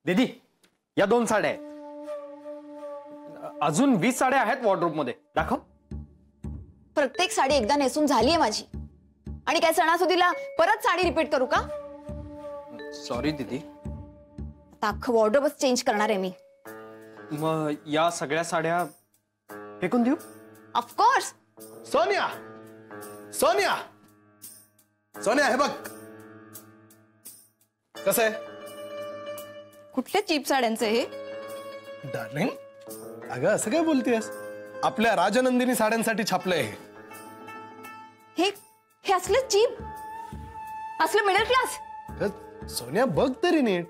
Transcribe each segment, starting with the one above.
दीदी या 2 साड्या आहेत. अजून 20 साड्या आहेत वॉर्डरोब मध्ये. दाखव. प्रत्येक साडी एकदा नेसून झालीये माझी. आणि काय सणासुदीला परत साडी रिपीट करू का? सॉरी दीदी. आता अख्खं वॉर्डरोबच चेंज करणार आहे मी. मग या सगळ्या साड्या फेकून देऊ? ऑफकोर्स. सोनिया, सोनिया, सोनिया हे बघ कसं आहे. कुठल्या चीप साड्यांचं हे? डार्लिंग अगं असं काय बोलतेस. आपल्या राजनंदिनी साड्यांसाठी छापलंय हे. हे असलं चीप, असलं मिडल क्लास. सोनिया बघ तरी नीट.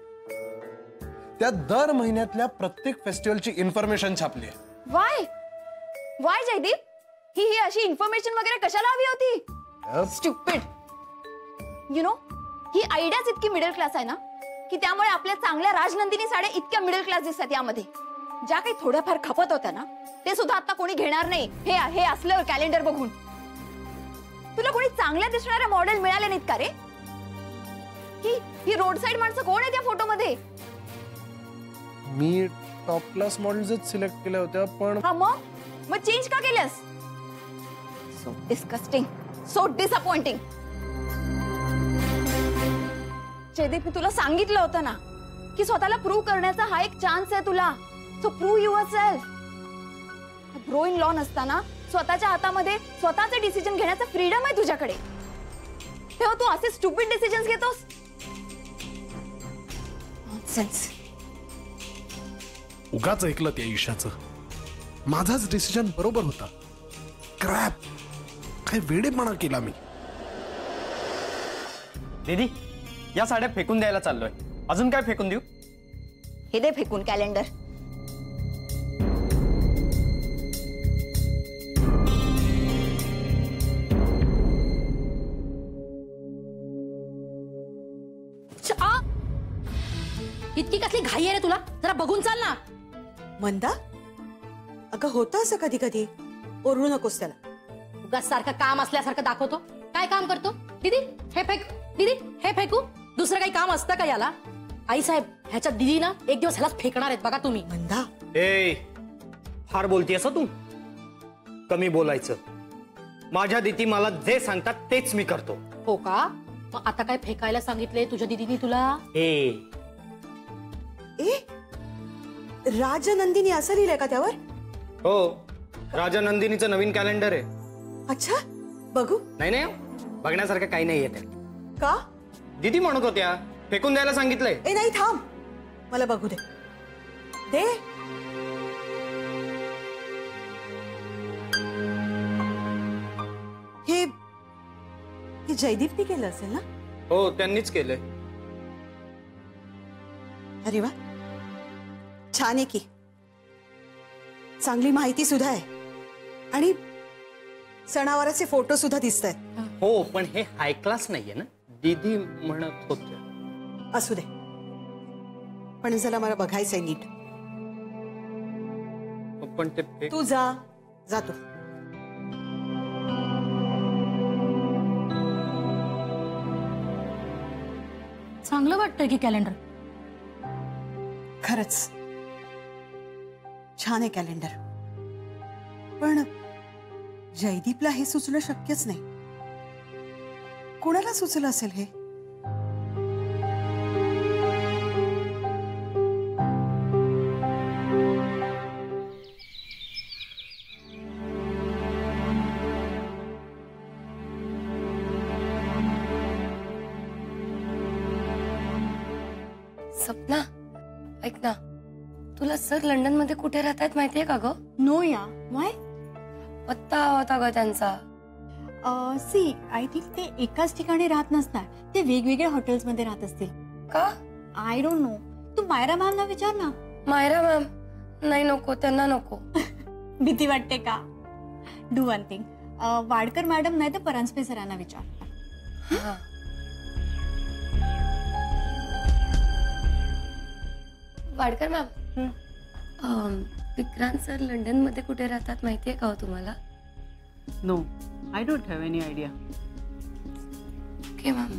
त्या दर महिन्यातल्या प्रत्येक फेस्टिवलची इन्फॉर्मेशन छापली आहे. वाय वाय जयदीप, ही अशी इन्फॉर्मेशन वगैरे कशाला हवी होती? स्टुपिड. यु नो, ही आयडियाच इतकी मिडल क्लास आहे ना की त्यामुळे आपल्या चांगल्या राजनंदिनी साड्या इतक्या मिडल क्लास दिसतात. यामध्ये ज्या काही थोड्याफार खपत होत्या ना ते सुद्धा आता कोणी घेणार नाही. हे असलं कॅलेंडर बघून. तुला कोणी चांगल्या दिसणारे मॉडेल मिळाले नाहीत का रे? ही रोड साइड माणसं कोण आहे त्या फोटोमध्ये? मी टॉप क्लास मॉडेल्सच सिलेक्ट केल्या होत्या पण हा मग चेंज का केलंस? So disgusting, so disappointing. Jaydeep मी तुला सांगितलं होतं ना की स्वतःला प्रूव्ह करण्याचा हा एक चान्स आहे तुला. So prove yourself. Bro in law नसताना स्वतःच्या हातामध्ये स्वतःचे डिसिजन घेण्याचा फ्रीडम आहे तुझ्याकडे. तेव्हा तू असे स्टुपिड डिसिजन्स घेतोस. नॉनसेन्स. उगाच ऐकलं त्या ईशाचं. माझाच डिसिजन बरोबर होता. क्रॅप, काय वेडेपणा केला मी. दीदी या साड्या फेकून द्यायला चाललोय. अजून काय फेकून देऊ? हे दे फेकून कॅलेंडर. इतकी कसली घाई आहे रे तुला? जरा बघून चाल ना. मंदा, अगं होतं असं कधी कधी. ओरडू नकोस त्याला. उगाच सारखं काम असल्यासारखं दाखवतो. काय काम करतो? दीदी हे फेक, दीदी हे फेकू. दुसरं काही काम असतं का याला? आई साहेब ह्याच्या दीदी ना एक दिवस ह्यालाच फेकणार आहेत बघा तुम्ही. मंदा ए फार बोलतीयस तू. कमी बोलायचं. माझ्या दीदी मला जे सांगतात तेच मी करतो. हो का? मग आता काय फेकायला सांगितले तुझ्या दीदीनी तुला? ए राजनंदिनी असं लिहिलंय का त्यावर? हो, राजनंदिनीचं नवीन कॅलेंडर आहे. अच्छा, बघू. नाही बघण्यासारखं काही नाहीये ते. का? दीदी म्हणत होत्या फेकून द्यायला सांगितलंय. ए नाही थांब, मला बघू दे. दे. हे जयदीपने केलं असेल ना? हो त्यांनीच केलंय. अरे वा, छान आहे की. चांगली माहिती सुद्धा आहे आणि सणावाराचे फोटो सुद्धा दिसत आहेत. हो पण हे हाय क्लास नाहीये ना दीदी म्हणत होते. असू दे, पण जरा मला बघायचंय नीट. पण ते तू जातो. चांगलं वाटतंय की कॅलेंडर? खरंच छान आहे कॅलेंडर. पण जयदीपला हे सुचणं शक्यच नाही. कोणाला सुचलं असेल हे? सपना ऐक ना, तुला सर लंडन मध्ये कुठे राहतात माहितीये का ग? नो या. वाय? पत्ता होता ग त्यांचा. सी आय थिंक ते एकाच ठिकाणी राहत नसणार. ते वेगवेगळ्या हॉटेल्स मध्ये राहत असतील. का? I don't know. तू मायरा मॅमला विचार ना. मायरा मॅम? नाही नको, त्यांना नको. भीती वाटते का? Do one thing, Wadkar madam नाही तर परांजपे सरांना विचार. हा. Wadkar ma'am, Vikrant sir London मध्ये कुठे राहतात माहितीये का हो तुम्हाला? No, I don't have any idea. Okay ma'am.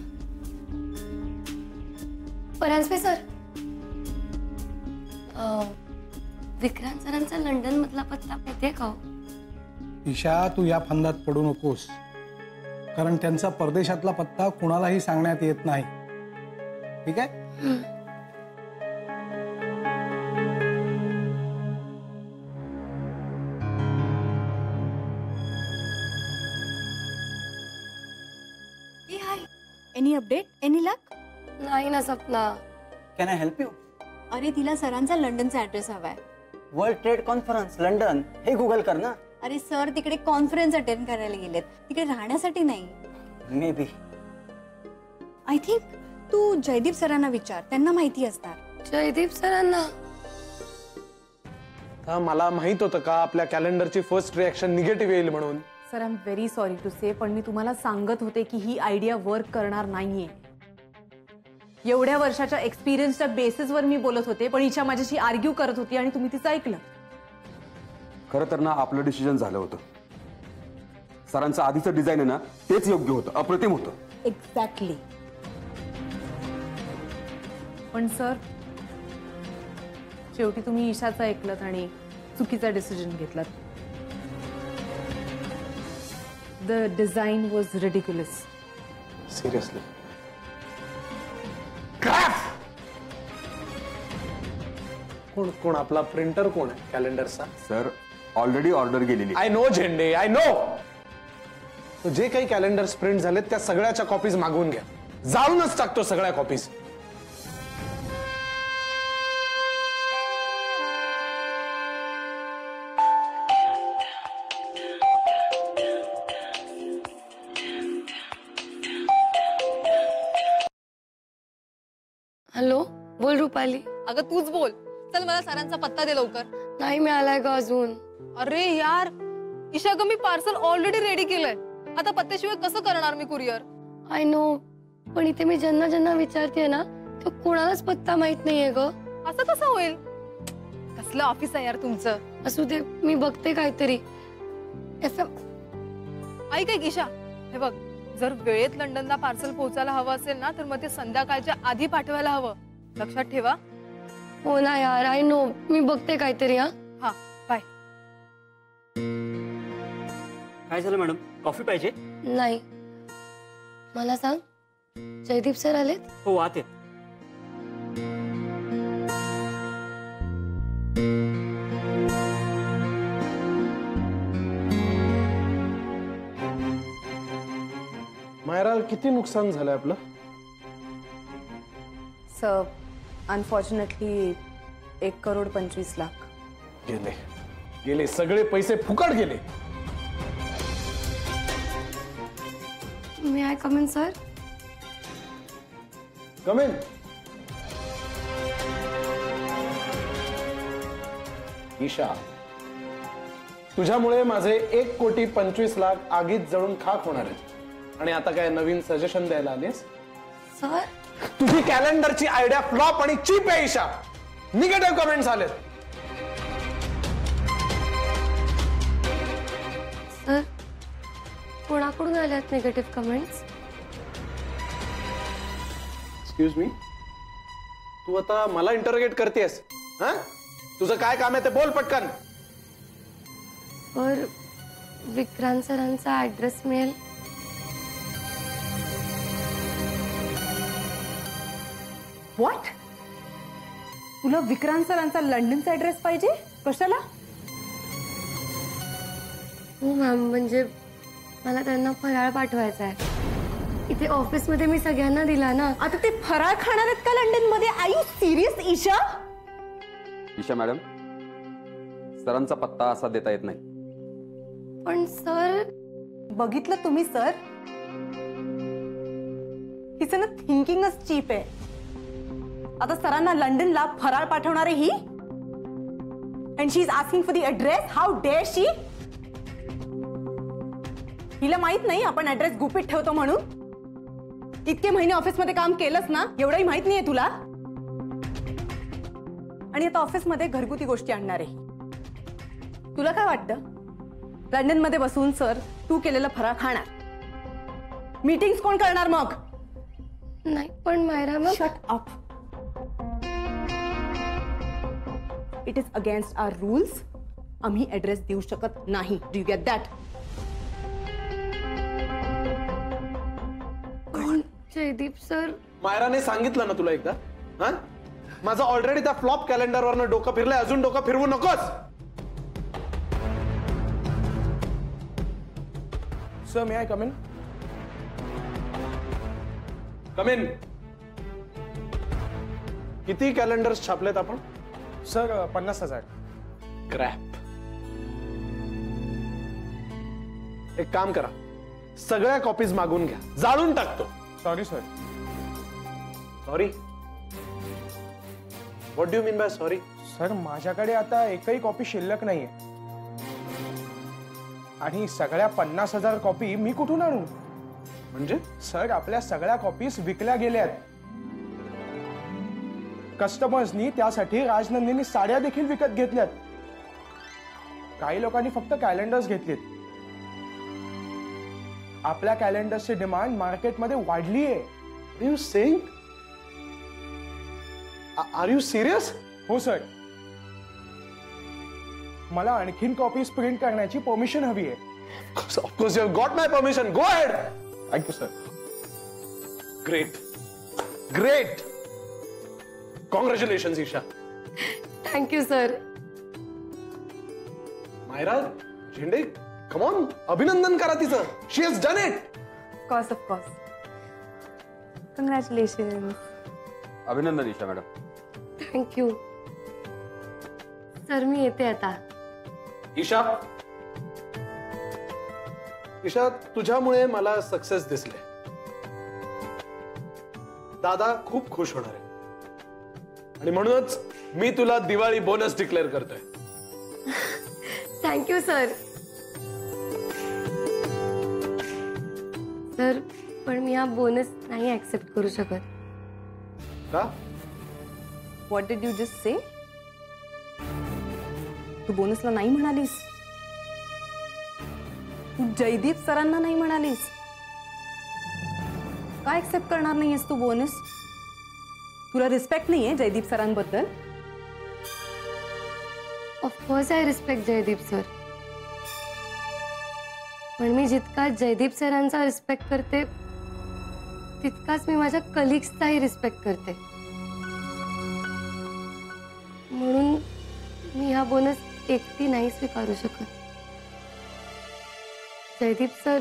Paranjape sir, Vikrant सरांचा लंडन मधला पत्ता माहितीये का हो? ईशा, तू या फंदात पडू नकोस, कारण त्यांचा परदेशातला पत्ता कुणालाही सांगण्यात येत नाही. ठीक आहे? एनी अपडेट, एनी लक? नाही ना Sapna. Can I help you? अरे तिला सरांचा लंडनचा ऍड्रेस हवाय. वर्ल्ड ट्रेड कॉन्फरन्स लंडन हे गुगल कर ना. अरे सर तिकडे कॉन्फरन्स अटेंड करायला गेलेत, तिकडे राहण्यासाठी नाही. May be. आय थिंक तू जयदीप सरांना विचार, त्यांना माहिती असणार. जयदीप सरांना? मला माहित होतं का आपल्या कॅलेंडरची फर्स्ट रिएक्शन निगेटिव्ह येईल म्हणून? Sir I am very sorry to say, पण मी तुम्हाला सांगत होते की ही आयडिया वर्क करणार नाहीये. एवढ्या वर्षाच्या एक्सपिरियन्सच्या बेसिसवर मी बोलत होते, पण हिच्या माझ्याशी आर्ग्यू करत होती आणि तुम्ही तिचं ऐकलं. खरं तर ना आपलं डिसिजन झालं होतं. सरांचं आधीचं डिझाईन आहे ना तेच योग्य होतं, अप्रतिम होतं. एक्झॅक्टली. पण सर शेवटी तुम्ही ईशाचं ऐकलत आणि चुकीचा डिसिजन घेतलात. The design was ridiculous. Seriously? कोण कोण आपला प्रिंटर कोण आहे कॅलेंडरचा? सर ऑलरेडी ऑर्डर गेलेली. आय नो झेंडे, आय नो. जे काही कॅलेंडर प्रिंट झालेत त्या सगळ्याच्या कॉपीज मागवून घ्या. जाळूनच टाकतो सगळ्या कॉपीज. हॅलो, बोल रुपाली. अगं तूच बोल. चल मला सरांचा पत्ता दे लवकर. नाही मिळालाय का अजून? अरे यार ईशा ग, मी पार्सल ऑलरेडी रेडी केलंय. आता पत्त्याशिवाय कसं करणार मी कुरिअर? आय नो, पण इथे मी ज्यांना ज्यांना विचारते ना तो कोणालाच पत्ता माहित नाहीये ग. असं कसं होईल? कसलं ऑफिस आहे यार तुमचं. असू दे, मी बघते काहीतरी. ऐक ऐक ईशा, हे बघ, जर वेळेत लंडनला पार्सल पोहोचायला हवं असेल ना तर मग ते संध्याकाळच्या आधी पाठवायला हवं. लक्षात ठेवा. हो ना यार, आय नो, मी बघते काहीतरी. हा बाय. काय झालं मॅडम, कॉफी पाहिजे? नाही, मला सांग, जयदीप सर आलेत? हो आत आहेत. मायरा, किती नुकसान झालंय आपलं? सर अनफॉर्च्युनेटली 1,25,00,000 गेले. गेले सगळे पैसे फुकट गेले. May I come in sir? Come in. Isha, तुझ्यामुळे माझे 1,25,00,000 आगीत जळून खाक होणार आहेत. आणि आता काय नवीन सजेशन द्यायला आलीस? सर तुझी कॅलेंडरची आयडिया फ्लॉप आणि चीप आहे ईशा. निगेटिव्ह कमेंट्स आलेत. सर कोणाकडून आल्यात निगेटिव्ह कमेंट्स? एक्सक्यूज मी, तू आता मला इंटरोगेट करतेस? हा, तुझं काय काम आहे ते बोल पटकन. सर विक्रांत सरांचा ऍड्रेस मिळेल? व्हॉट? तुला विक्रांत सरांचा लंडनचा ऍड्रेस पाहिजे? कशाला? हो मॅम, म्हणजे मला त्यांना फराळ पाठवायचा आहे. इथे ऑफिस मध्ये मी सगळ्यांना दिला ना. आता ते फराळ खाणार आहेत का लंडन मध्ये? Are you serious Isha? Isha madam, सरांचा पत्ता असा देता येत नाही. पण सर, बघितलं तुम्ही सर, हिचं ना थिंकिंगच चीप आहे. आता सरांना लंडनला फराळ पाठवणार आहे ही, and she is asking for the address. How dare she? हिला माहित नाही आपण ऍड्रेस गुपित ठेवतो म्हणून? इतके महिने ऑफिस मध्ये काम केलंस ना, एवढंही माहित नाहीये तुला? आणि आता ऑफिस मध्ये घरगुती गोष्टी आणणार आहे. तुला काय वाटतं, लंडन मध्ये बसून सर तू केलेलं फराळ खाणार? मीटिंग्स कोण करणार मग? नाही पण Myra ma'am. Shut up. It is against our rules. आम्ही ऍड्रेस देऊ शकत नाही. Do you get that? Jaydeep sir, मायराने सांगितलं ना तुला एकदा. हा, माझं ऑलरेडी त्या फ्लॉप कॅलेंडरवरनं डोकं फिरलंय, अजून डोकं फिरवू नकोस. Sir, may I come in? Come in. किती कॅलेंडर्स छापलेत आपण? सर 50,000. क्रॅप. एक काम करा, सगळ्या कॉपीज मागून घ्या, जाळून टाकतो. Sorry sir. Sorry? What do you mean by sorry? Sir, माझ्याकडे आता एकही कॉपी शिल्लक नाहीये आणि सगळ्या 50,000 कॉपी मी कुठून आणू? म्हणजे? सर, आपल्या सगळ्या कॉपीज विकल्या गेल्यात. कस्टमर्सनी त्यासाठी राजनंदिनी साड्या देखील विकत घेतल्यात. काही लोकांनी फक्त कॅलेंडर्स घेतलेत. आपल्या कॅलेंडर्सची डिमांड मार्केटमध्ये वाढली आहे. Are you saying? Are you serious? हो सर. मला आणखीन कॉपीज प्रिंट करण्याची परमिशन हवी आहे. Of course you have got my permission. Go ahead. Thank you, sir. Great. Great. Congratulations, Isha. Thank you sir. Myra Zende, come on. अभिनंदन करा तिचं. She has done it. Of course. Congratulation. अभिनंदन Isha madam. Thank you sir. मी येते आता. ईशा, ईशा, तुझ्यामुळे मला सक्सेस दिसले. दादा खूप खुश होणार आहे आणि म्हणूनच मी तुला दिवाळी बोनस डिक्लेअर करतोय. Thank you sir. सर, पण मी हा बोनस नाही ऍक्सेप्ट करू शकत. का? What did you just say? तू बोनसला नाही म्हणालीस. तू जयदीप सरांना नाही म्हणालीस. का ऍक्सेप्ट करणार नाहीयेस तू बोनस? तुला रिस्पेक्ट नाहीये जयदीप सरांबद्दल? Of course I respect Jaydeep sir. पण मी जितका जयदीप सरांचा रिस्पेक्ट करते तितकाच मी माझ्या कलिग्सचाही रिस्पेक्ट करते. म्हणून मी हा बोनस एकटी नाही स्वीकारू शकत. जयदीप सर,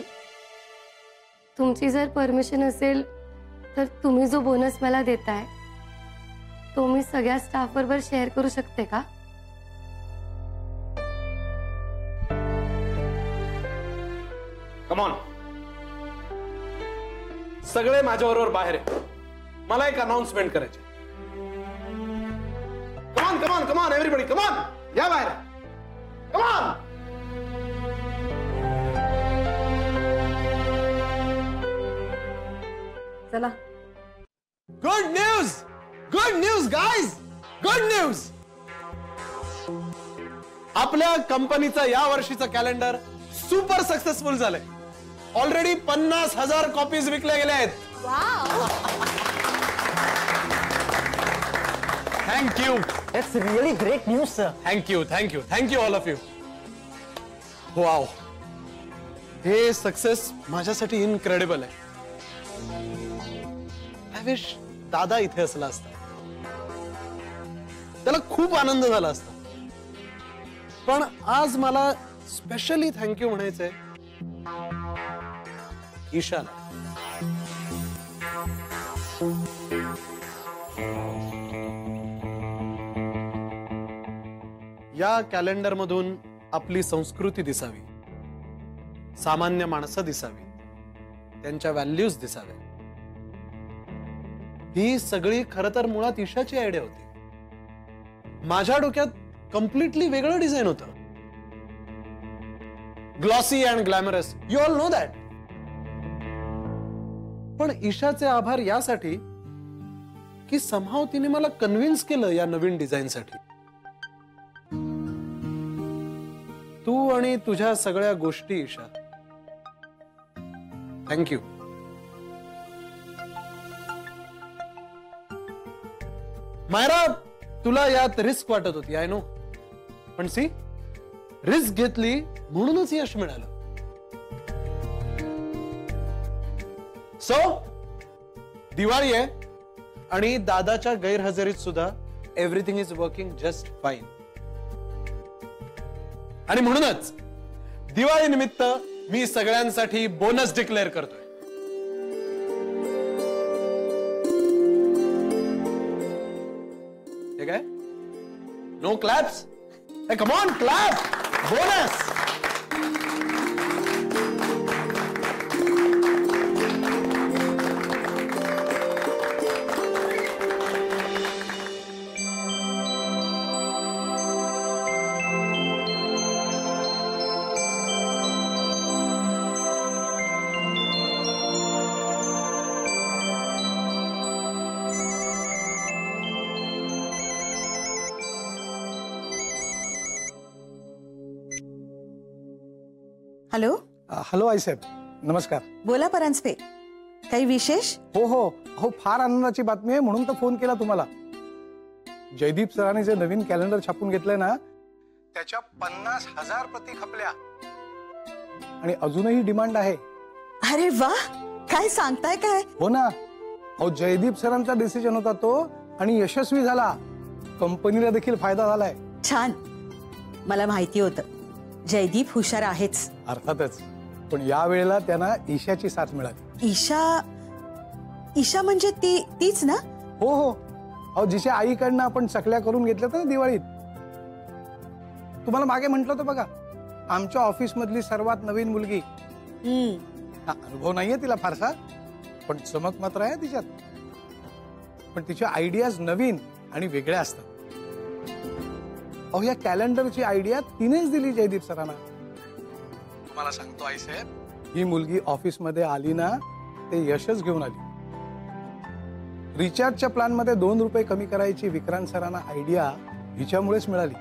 तुमची जर परमिशन असेल तर तुम्ही जो बोनस मला देताय तो मी सगळ्या स्टाफ बरोबर शेअर करू शकते का? Come on. सगळे माझ्याबरोबर बाहेर आहे. मला एक अनाउन्समेंट करायची. Come on, come on, come on everybody, come on. या बाहेर. Come on. चला. Good news, good news guys, good news. आपल्या कंपनीचं या वर्षीचं कॅलेंडर सुपर सक्सेसफुल झालंय. ऑलरेडी 50,000 कॉपीज विकल्या गेल्या आहेत. Thank you. That's really great news, sir. Thank you, thank you, thank you all of you. Wow, हे सक्सेस माझ्यासाठी इनक्रेडिबल आहे. आय विश दादा इथे असला असता. त्याला खूप आनंद झाला असता. पण आज मला स्पेशली थँक्यू म्हणायचंय ईशाला. या कॅलेंडर मधून आपली संस्कृती दिसावी, सामान्य माणसं दिसावी, त्यांच्या व्हॅल्यूज दिसाव्या. ही सगळी खरं तर मुळात ईशाची आयडिया होती. माझ्या डोक्यात कम्प्लिटली वेगळं डिझाईन होतं. Glossy and glamorous, you all know that. पण ईशाचे आभार यासाठी की समहाव तिने मला कन्व्हिन्स केलं या नवीन डिझाईनसाठी. तू आणि तुझ्या सगळ्या गोष्टी ईशा, थँक्यू. मायरा, तुला यात रिस्क वाटत होती, आय नो. पण सी, रिस्क घेतली म्हणूनच यश मिळालं. सो दिवाळी आहे आणि दादाच्या गैरहजेरीत सुद्धा everything is working just fine. आणि म्हणूनच दिवाळी निमित्त मी सगळ्यांसाठी बोनस डिक्लेअर करतोय. हे काय? No claps? Come on, clap! Bonus! Hello. Hello आईसाहेब, नमस्कार. बोला परांजपे, काही विशेष? हो हो हो, फार आनंदाची बातमी आहे, म्हणून तर फोन केला तुम्हाला. जयदीप सरांनी जे नवीन कॅलेंडर छापून घेतलंय ना, त्याच्या 50,000 प्रती खपल्या आणि अजूनही डिमांड आहे. अरे वा, काय सांगताय काय? हो ना. अहो, जयदीप सरांचा डिसिजन होता तो आणि यशस्वी झाला. कंपनीला देखील फायदा झालाय. छान. मला माहिती होतं जयदीप हुशार आहेच. अर्थातच, पण या वेळेला त्यांना ईशाची साथ मिळाली. ईशा म्हणजे तीच ना? हो हो. अहो, जिच्या आईकडनं आपण चकल्या करून घेतल्या ना दिवाळीत. तुम्हाला मागे म्हटलं होतं बघा, आमच्या ऑफिस मधली सर्वात नवीन मुलगी. अनुभव नाहीये तिला फारसा, पण चमक मात्र आहे तिच्यात. पण तिच्या आयडियाज नवीन आणि वेगळ्या असतात. अहो, या कॅलेंडरची आयडिया तिनेच दिली जयदीप सरांना. तुम्हाला सांगतो आईसाहेब, ही मुलगी ऑफिस मध्ये आली ना, ते यशच घेऊन आली. रिचार्जच्या प्लॅन मध्ये 2 रुपये कमी करायची विक्रांत सरांना आयडिया हिच्यामुळेच मिळाली.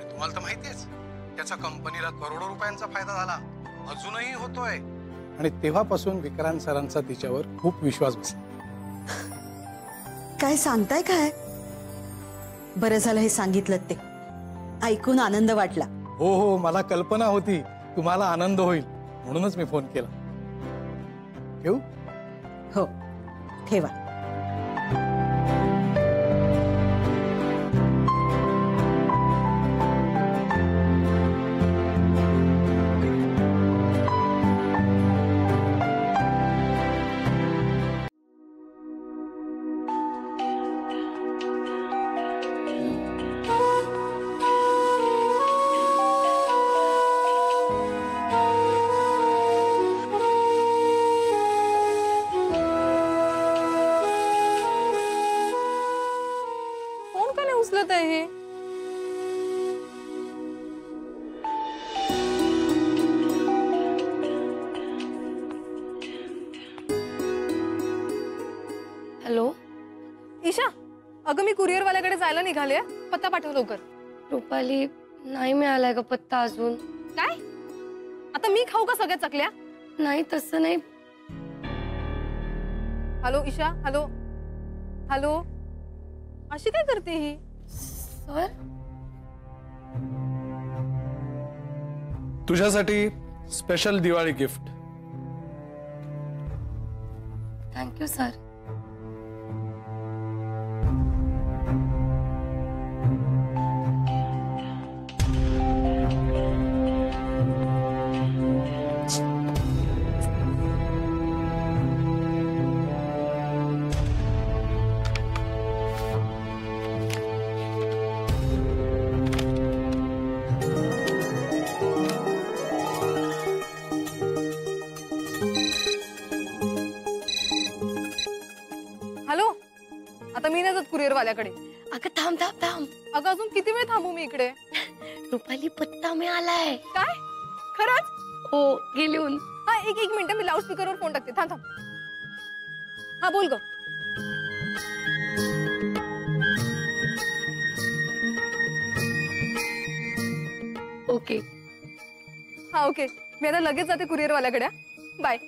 तुम्हाला तर माहितीच, त्याचा कंपनीला करोडो रुपयांचा फायदा झाला, अजूनही होतोय. आणि तेव्हापासून विक्रांत सरांचा तिच्यावर खूप विश्वास बसला. काय सांगताय काय? बरं झालं हे सांगितलं, ते ऐकून आनंद वाटला. हो हो, मला कल्पना होती तुम्हाला आनंद होईल, म्हणूनच मी फोन केला. ठेवू? हो, ठेवा. उचलत आहे. हॅलो ईशा, अगं मी कुरिअरवाल्याकडे जायला निघाले, पत्ता पाठव लवकर. रुपाली, नाही मिळालाय ग पत्ता अजून. काय? आता मी खाऊ का सगळ्या चकल्या? नाही, तसं नाही. हॅलो ईशा, हॅलो हॅलो, अशी काय करते ही? सर, तुझ्यासाठी special Diwali gift. Thank you sir. Hello, आता मी नाही जात कुरिअरवाल्याकडे. अगं थांब थांब थांब. अगं अजून किती वेळ थांबू मी इकडे? रुपाली, पत्ता मिळालाय. काय? खरंच? हो, गेलीहून. हा, एक मिनिट, मी लाऊडस्पीकरवर फोन टाकते. थांब थांब. हा, बोल ग. ओके. हा, ओके. मी आता लगेच जाते कुरिअरवाल्याकडे. बाय.